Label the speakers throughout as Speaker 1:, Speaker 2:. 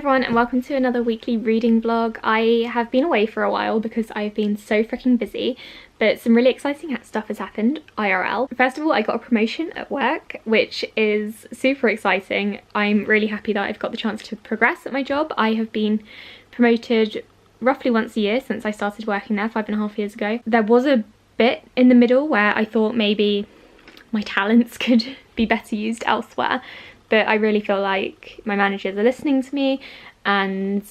Speaker 1: everyone and welcome to another weekly reading vlog. I have been away for a while because I've been so freaking busy, but some really exciting stuff has happened IRL. First of all, I got a promotion at work, which is super exciting. I'm really happy that I've got the chance to progress at my job. I have been promoted roughly once a year since I started working there 5.5 years ago. There was a bit in the middle where I thought maybe my talents could be better used elsewhere, but I really feel like my managers are listening to me and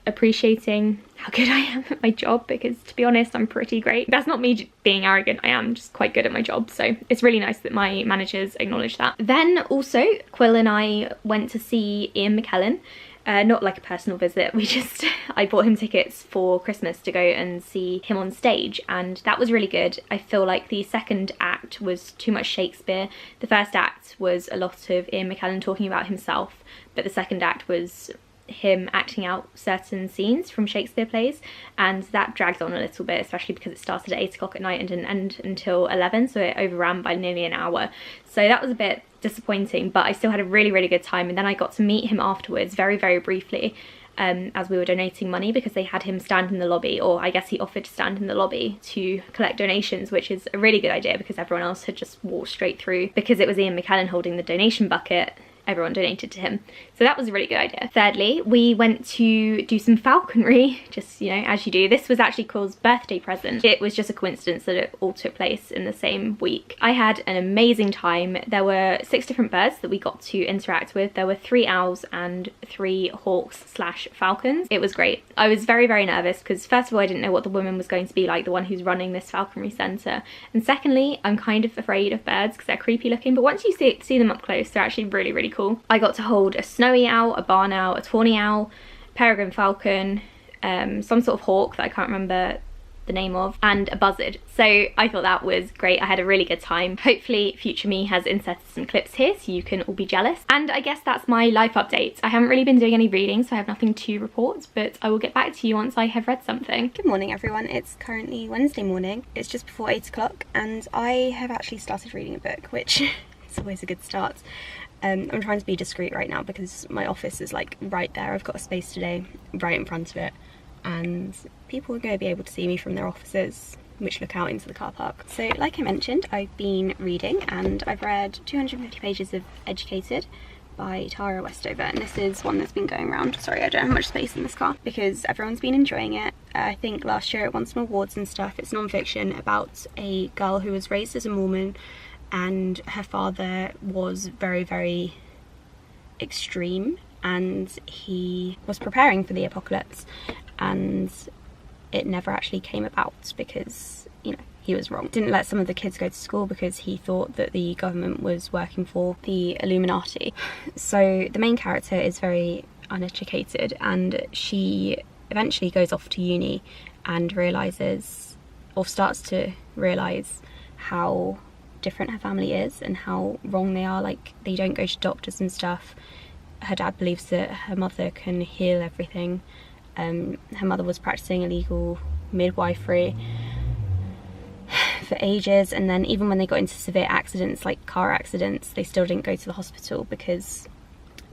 Speaker 1: appreciating how good I am at my job, because to be honest, I'm pretty great. That's not me being arrogant, I am just quite good at my job, so it's really nice that my managers acknowledge that. Then also, Quill and I went to see Ian McKellen. Not like a personal visit, I bought him tickets for Christmas to go and see him on stage, and that was really good. I feel like the second act was too much Shakespeare. The first act was a lot of Ian McKellen talking about himself, but the second act was him acting out certain scenes from Shakespeare plays, and that dragged on a little bit, especially because it started at 8 o'clock at night and didn't end until 11, so it overran by nearly an hour. So that was a bit disappointing, but I still had a really good time. And then I got to meet him afterwards very briefly, as we were donating money, because they had him stand in the lobby, or I guess he offered to stand in the lobby to collect donations, which is a really good idea because everyone else had just walked straight through. Because it was Ian McKellen holding the donation bucket, everyone donated to him, so that was a really good idea. Thirdly, we went to do some falconry, just, you know, as you do. This was actually Quill's birthday present. It was just a coincidence that it all took place in the same week. I had an amazing time. There were 6 different birds that we got to interact with. There were 3 owls and 3 hawks / falcons. It was great. I was very nervous because first of all, I didn't know what the woman was going to be like, the one who's running this falconry centre, and secondly, I'm kind of afraid of birds because they're creepy looking, but once you see them up close, they're actually really cool. I got to hold a snowy owl, a barn owl, a tawny owl, peregrine falcon, some sort of hawk that I can't remember the name of, and a buzzard. So I thought that was great. I had a really good time. Hopefully future me has inserted some clips here so you can all be jealous. And I guess that's my life update. I haven't really been doing any reading, so I have nothing to report, but I will get back to you once I have read something.
Speaker 2: Good morning everyone, it's currently Wednesday morning. It's just before 8 o'clock and I have actually started reading a book, which is always a good start. I'm trying to be discreet right now because my office is like right there. I've got a space today right in front of it, and people are going to be able to see me from their offices, which look out into the car park. So like I mentioned, I've been reading and I've read 250 pages of Educated by Tara Westover, and this is one that's been going around. Sorry, I don't have much space in this car because everyone's been enjoying it. I think last year it won some awards and stuff. It's non-fiction about a girl who was raised as a Mormon, and her father was very extreme, and he was preparing for the apocalypse, and it never actually came about because, you know, he was wrong. Didn't let some of the kids go to school because he thought that the government was working for the Illuminati. So the main character is very uneducated, and she eventually goes off to uni and realizes, or starts to realize, how different her family is and how wrong they are. Like, they don't go to doctors and stuff. Her dad believes that her mother can heal everything. Her mother was practicing illegal midwifery for ages, and then even when they got into severe accidents like car accidents, they still didn't go to the hospital because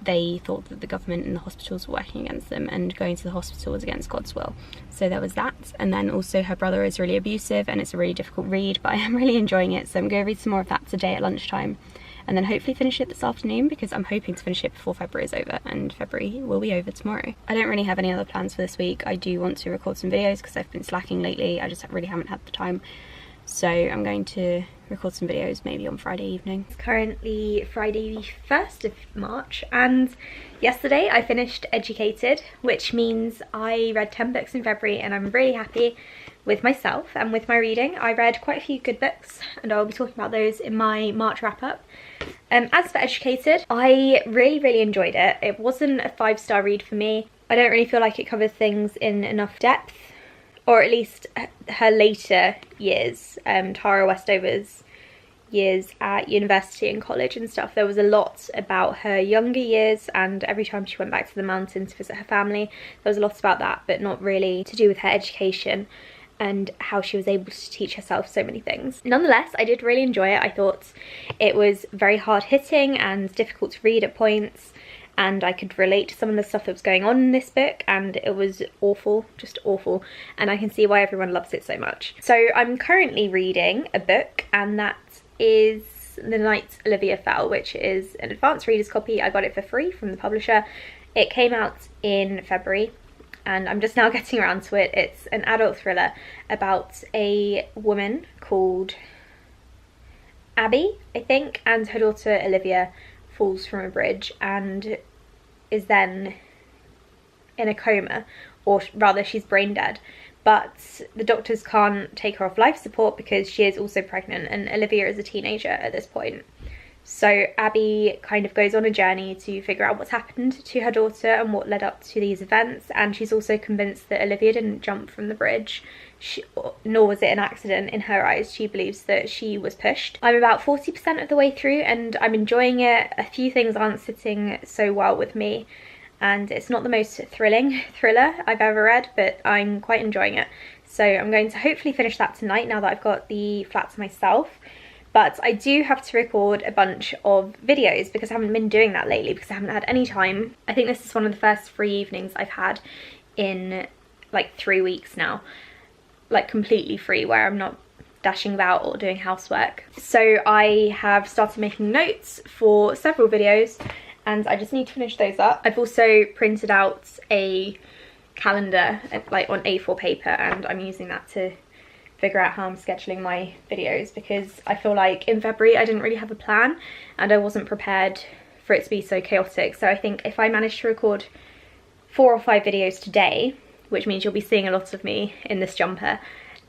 Speaker 2: they thought that the government and the hospitals were working against them, and going to the hospital was against God's will. So there was that. And then also her brother is really abusive, and it's a really difficult read, but I am really enjoying it, so I'm going to read some more of that today at lunchtime, and then hopefully finish it this afternoon, because I'm hoping to finish it before February is over, and February will be over tomorrow. I don't really have any other plans for this week. I do want to record some videos because I've been slacking lately. I just really haven't had the time. So I'm going to record some videos maybe on Friday evening. It's currently Friday the 1st of March, and yesterday I finished Educated, which means I read 10 books in February, and I'm really happy with myself and with my reading. I read quite a few good books, and I'll be talking about those in my March wrap-up. As for Educated, I really enjoyed it. It wasn't a 5-star read for me. I don't really feel like it covered things in enough depth, or at least her later years, Tara Westover's years at university and college and stuff. There was a lot about her younger years, and every time she went back to the mountains to visit her family, there was a lot about that, but not really to do with her education and how she was able to teach herself so many things. Nonetheless, I did really enjoy it. I thought it was very hard hitting and difficult to read at points,
Speaker 1: and I could relate to some of the stuff that was going on in this book, and it was awful, just awful, and I can see why everyone loves it so much. So I'm currently reading a book, and that is The Night Olivia Fell, which is an advanced reader's copy. I got it for free from the publisher. It came out in February, and I'm just now getting around to it. It's an adult thriller about a woman called Abby, I think, and her daughter Olivia falls from a bridge and is then in a coma, or rather she's brain dead, but the doctors can't take her off life support because she is also pregnant, and Olivia is a teenager at this point. So Abby kind of goes on a journey to figure out what's happened to her daughter and what led up to these events, and she's also convinced that Olivia didn't jump from the bridge, nor was it an accident. In her eyes, she believes that she was pushed. I'm about 40% of the way through and I'm enjoying it. A few things aren't sitting so well with me, and it's not the most thrilling thriller I've ever read, but I'm quite enjoying it. So I'm going to hopefully finish that tonight now that I've got the flat to myself. But I do have to record a bunch of videos because I haven't been doing that lately because I haven't had any time. I think this is one of the first free evenings I've had in like 3 weeks now, like completely free, where I'm not dashing about or doing housework. So I have started making notes for several videos and I just need to finish those up. I've also printed out a calendar like on A4 paper, and I'm using that to figure out how I'm scheduling my videos, because I feel like in February I didn't really have a plan and I wasn't prepared for it to be so chaotic. So I think if I manage to record 4 or 5 videos today, which means you'll be seeing a lot of me in this jumper,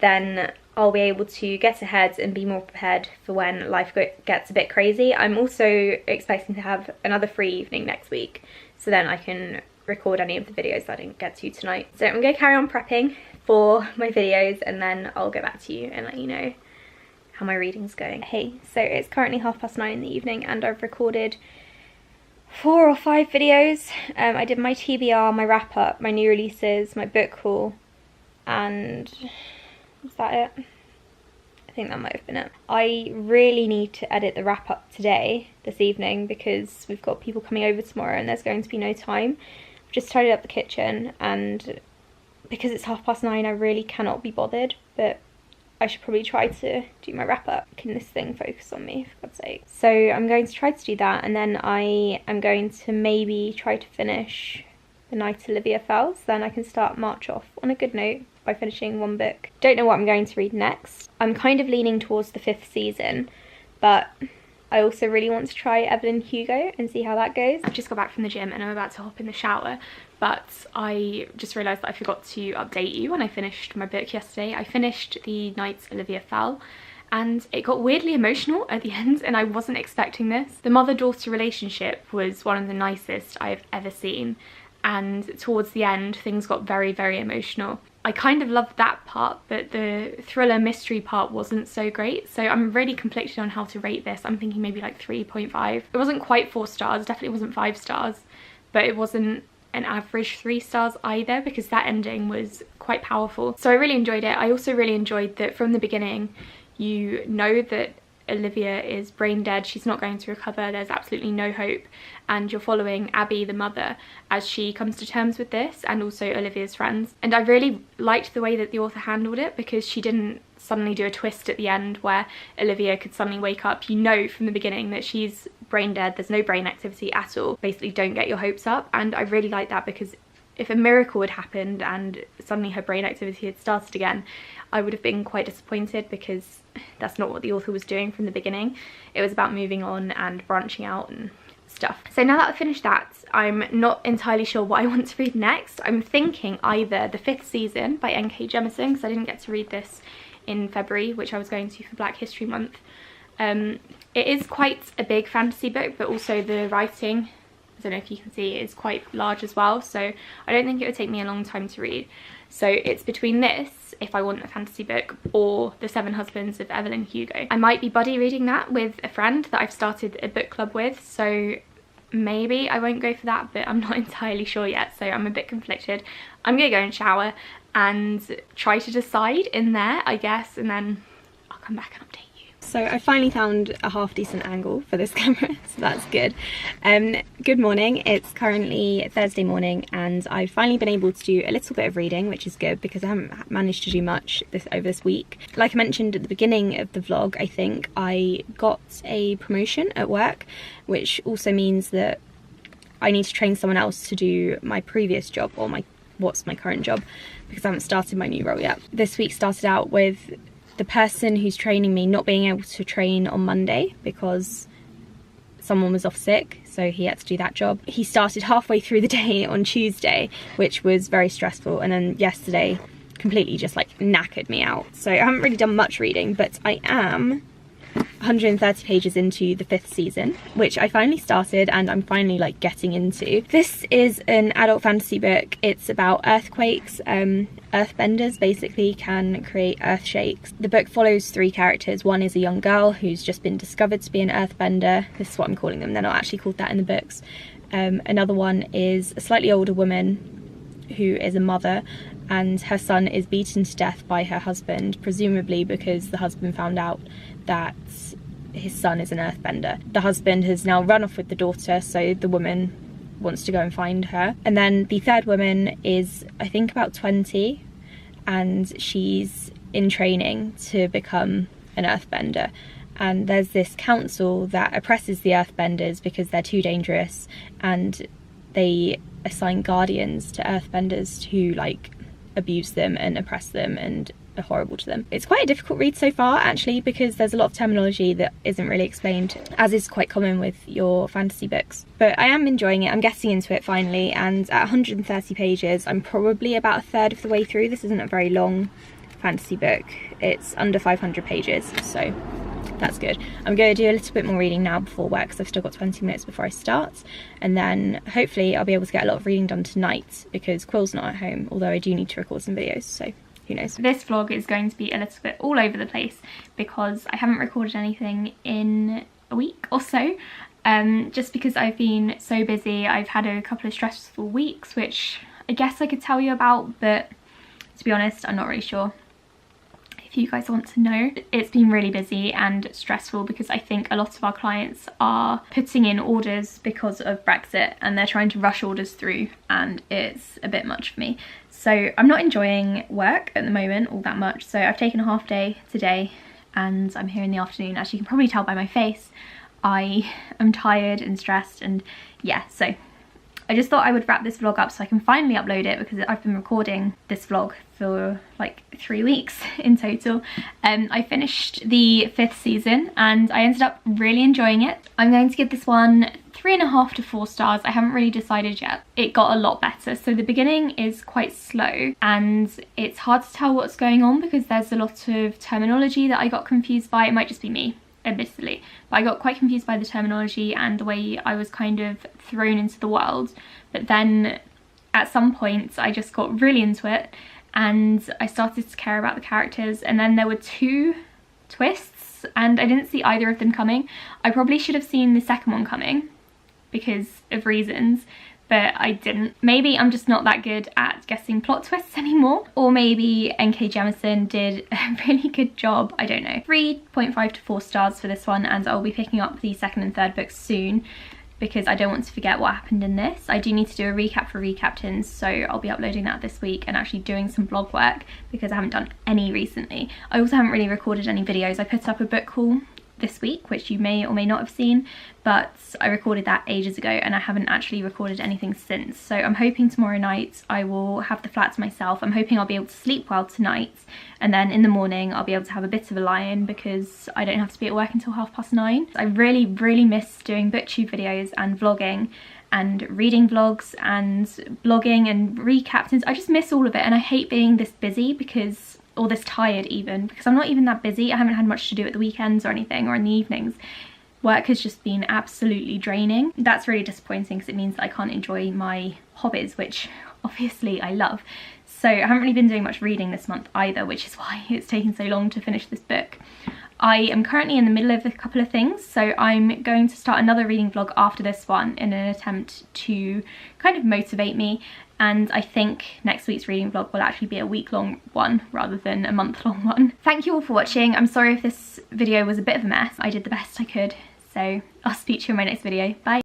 Speaker 1: then I'll be able to get ahead and be more prepared for when life gets a bit crazy. I'm also expecting to have another free evening next week, so then I can record any of the videos that I didn't get to tonight. So I'm going to carry on prepping for my videos and then I'll get back to you and let you know how my reading's going. Hey, so it's currently 9:30 in the evening and I've recorded 4 or 5 videos. I did my TBR, my wrap up, my new releases, my book haul, and is that it? I think that might have been it. I really need to edit the wrap up today, this evening, because we've got people coming over tomorrow and there's going to be no time. I've just tidied up the kitchen, and because it's 9:30 I really cannot be bothered, but I should probably try to do my wrap up. Can this thing focus on me, for God's sake? So I'm going to try to do that, and then I am going to maybe try to finish The Night Olivia Fell, so then I can start March off on a good note by finishing one book. Don't know what I'm going to read next. I'm kind of leaning towards the 5th season, but I also really want to try Evelyn Hugo and see how that goes. I've just got back from the gym and I'm about to hop in the shower, but I just realised that I forgot to update you when I finished my book yesterday. I finished The Night Olivia Fell, and it got weirdly emotional at the end, and I wasn't expecting this. The mother-daughter relationship was one of the nicest I've ever seen, and towards the end things got very, very emotional. I kind of loved that part, but the thriller mystery part wasn't so great, so I'm really conflicted on how to rate this. I'm thinking maybe like 3.5. It wasn't quite 4 stars, definitely wasn't 5 stars, but it wasn't an average 3 stars either, because that ending was quite powerful. So I really enjoyed it. I also really enjoyed that from the beginning you know that Olivia is brain dead, she's not going to recover, there's absolutely no hope, and you're following Abby, the mother, as she comes to terms with this, and also Olivia's friends. And I really liked the way that the author handled it, because she didn't suddenly do a twist at the end where Olivia could suddenly wake up. You know from the beginning that she's brain dead, there's no brain activity at all. Basically, don't get your hopes up, and I really like that, because if a miracle had happened and suddenly her brain activity had started again, I would have been quite disappointed, because that's not what the author was doing from the beginning. It was about moving on and branching out and stuff. So now that I've finished that, I'm not entirely sure what I want to read next. I'm thinking either The 5th Season by N.K. Jemisin, because I didn't get to read this in February, which I was going to for Black History Month. It is quite a big fantasy book, but also the writing, I don't know if you can see, it is quite large as well, so I don't think it would take me a long time to read. So it's between this, if I want a fantasy book, or The 7 Husbands of Evelyn Hugo. I might be buddy reading that with a friend that I've started a book club with, so maybe I won't go for that, but I'm not entirely sure yet, so I'm a bit conflicted. I'm gonna go and shower and try to decide in there, I guess, and then I'll come back and update you.
Speaker 2: So I finally found a half decent angle for this camera, so that's good. Good morning, it's currently Thursday morning and I've finally been able to do a little bit of reading, which is good because I haven't managed to do much over this week. Like I mentioned at the beginning of the vlog, I think I got a promotion at work, which also means that I need to train someone else to do my previous job, or what's my current job, because I haven't started my new role yet. This week started out with the person who's training me not being able to train on Monday because someone was off sick, so he had to do that job. He started halfway through the day on Tuesday, which was very stressful, and then yesterday completely just like knackered me out. So I haven't really done much reading, but I am 130 pages into the 5th season, which I finally started and I'm finally like getting into. This is an adult fantasy book. It's about earthquakes. Earthbenders basically can create earth shakes. The book follows 3 characters. One is a young girl who's just been discovered to be an earthbender. This is what I'm calling them. They're not actually called that in the books. Another one is a slightly older woman who is a mother, and her son is beaten to death by her husband, presumably because the husband found out that his son is an earthbender. The husband has now run off with the daughter, so the woman wants to go and find her. And then the third woman is, I think, about 20, and she's in training to become an earthbender. And there's this council that oppresses the earthbenders because they're too dangerous, and they assign guardians to earthbenders who like abuse them and oppress them and are horrible to them. It's quite a difficult read so far actually, because there's a lot of terminology that isn't really explained, as is quite common with your fantasy books. But I am enjoying it, I'm getting into it finally, and at 130 pages I'm probably about a third of the way through. This isn't a very long fantasy book, it's under 500 pages, so that's good. I'm going to do a little bit more reading now before work because I've still got 20 minutes before I start, and then hopefully I'll be able to get a lot of reading done tonight because Quill's not at home, although I do need to record some videos, so who knows.
Speaker 1: This vlog is going to be a little bit all over the place because I haven't recorded anything in a week or so, just because I've been so busy. I've had a couple of stressful weeks, which I guess I could tell you about, but to be honest, I'm not really sure if you guys want to know. It's been really busy and stressful because I think a lot of our clients are putting in orders because of Brexit and they're trying to rush orders through, and it's a bit much for me. So I'm not enjoying work at the moment all that much, so I've taken a half day today and I'm here in the afternoon. As you can probably tell by my face, I am tired and stressed, and yeah, so I just thought I would wrap this vlog up so I can finally upload it, because I've been recording this vlog for like 3 weeks in total. I finished the 5th season and I ended up really enjoying it. I'm going to give this one 3.5 to 4 stars. I haven't really decided yet. It got a lot better. So the beginning is quite slow and it's hard to tell what's going on because there's a lot of terminology that I got confused by. It might just be me, admittedly, but I got quite confused by the terminology and the way I was kind of thrown into the world. But then at some points I just got really into it and I started to care about the characters, and then there were 2 twists and I didn't see either of them coming. I probably should have seen the second one coming because of reasons, but I didn't. Maybe I'm just not that good at guessing plot twists anymore, or maybe N.K. Jemisin did a really good job, I don't know. 3.5 to 4 stars for this one, and I'll be picking up the 2nd and 3rd books soon because I don't want to forget what happened in this. I do need to do a recap for Recaptains, so I'll be uploading that this week and actually doing some vlog work because I haven't done any recently. I also haven't really recorded any videos. I put up a book haul this week, which you may or may not have seen, but I recorded that ages ago and I haven't actually recorded anything since. So I'm hoping tomorrow night I will have the flat to myself. I'm hoping I'll be able to sleep well tonight, and then in the morning I'll be able to have a bit of a lie-in because I don't have to be at work until 9:30. I really miss doing booktube videos and vlogging and reading vlogs and blogging and Recaptains. I just miss all of it, and I hate being this busy because, or this tired even, because I'm not even that busy. I haven't had much to do at the weekends or anything, or in the evenings. Work has just been absolutely draining. That's really disappointing because it means that I can't enjoy my hobbies, which obviously I love. So I haven't really been doing much reading this month either, which is why it's taken so long to finish this book. I am currently in the middle of a couple of things, so I'm going to start another reading vlog after this one in an attempt to kind of motivate me, and I think next week's reading vlog will actually be a week-long one rather than a month-long one. Thank you all for watching. I'm sorry if this video was a bit of a mess. I did the best I could, so I'll speak to you in my next video. Bye!